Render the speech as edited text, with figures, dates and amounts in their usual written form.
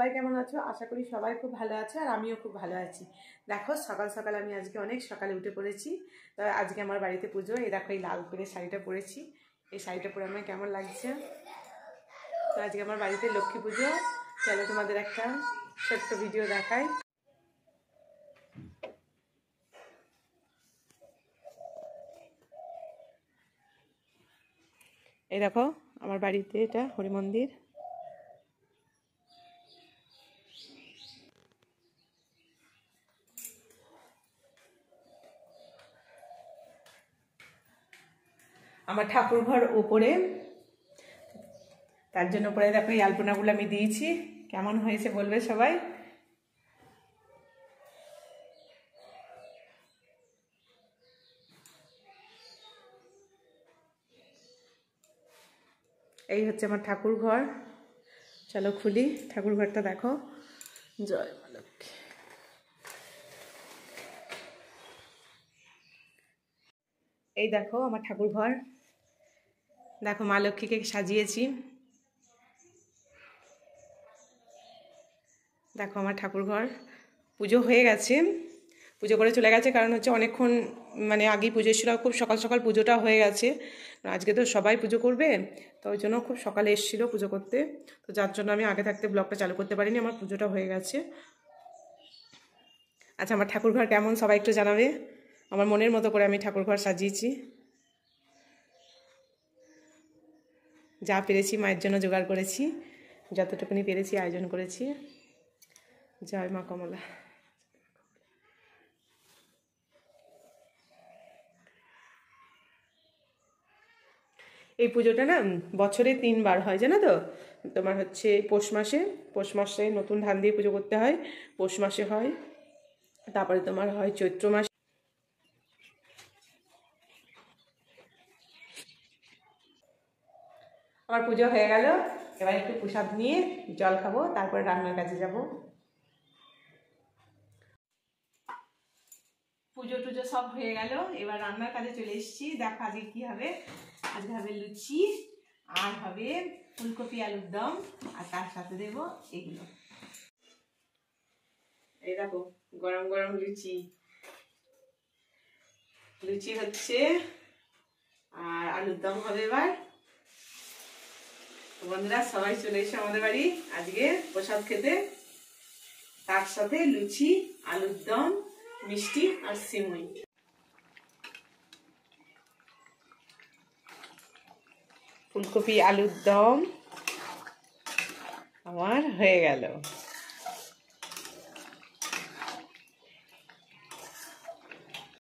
সবাই কেমন আছো? আশা করি সবাই খুব ভালো আছে আর আমিও খুব ভালো আছি। দেখো সকাল সকাল আমি আজকে অনেক সকালে উঠে পড়েছি। তো আজকে আমার বাড়িতে পুজো। এই দেখো এই লাল করে শাড়িটা পরেছি। এই শাড়িটা পরে আমার কেমন লাগছে? তো আজকে আমার বাড়িতে লক্ষ্মী পুজো। চলো তোমাদের একটা ছোট্ট ভিডিও দেখাই। এই দেখো আমার বাড়িতে এটা হরি মন্দির। আমার ঠাকুর ঘর উপরে, তার জন্য পরে দেখো এই আলপনাগুলো আমি দিয়েছি। কেমন হয়েছে বলবে সবাই। এই হচ্ছে আমার ঠাকুর ঘর। চলো খুলি ঠাকুর ঘরটা, দেখো। জয় মা লক্ষ্মী। এই দেখো আমার ঠাকুর ঘর, দেখো মা লক্ষ্মীকে সাজিয়েছি। দেখো আমার ঠাকুর ঘর। পুজো হয়ে গেছে, পুজো করে চলে গেছে, কারণ হচ্ছে অনেকক্ষণ মানে আগেই পুজো ছিল, খুব সকাল সকাল পুজোটা হয়ে গেছে। আজকে তো সবাই পুজো করবে, তো ওই জন্য খুব সকালে এসেছিলো পুজো করতে। তো যার জন্য আমি আগে থাকতে ব্লগটা চালু করতে পারিনি, আমার পুজোটা হয়ে গেছে। আচ্ছা আমার ঠাকুর ঘর কেমন সবাই একটু জানাবে। আমার মনের মতো করে আমি ঠাকুর ঘর সাজিয়েছি, যা পেরেছি মায়ের জন্য জোগাড় করেছি, যতটুকুনি পেরেছি আয়োজন করেছি। জয় মা কমলা। এই পুজোটা না বছরে 3 বার হয়, জানো তো। তোমার হচ্ছে পৌষ মাসে নতুন ধান দিয়ে পুজো করতে হয়, পৌষ মাসে হয়, তারপরে তোমার হয় চৈত্র মাসে। আমার পুজো হয়ে গেল, এবার একটু প্রসাদ নিয়ে জল খাবো, তারপরে রান্নার কাজে যাব। পুজো টুজো সব হয়ে গেল, এবার রান্নার কাজে চলে এসেছি। দেখো আজকে কি হবে। আজকে হবে লুচি, আর হবে ফুলকপি আলুর দম, আর তার সাথে দেবো এগুলো। এই দেখো গরম গরম লুচি, লুচি হচ্ছে, আর আলুর দম হবে। এবার বন্ধুরা সবাই চলে এসে আমাদের বাড়ি আজকে প্রসাদ খেতে, তার সাথে লুচি, আলুর দম, মিষ্টি আর সিমুই। ফুলকপি আলুর দম আমার হয়ে গেল।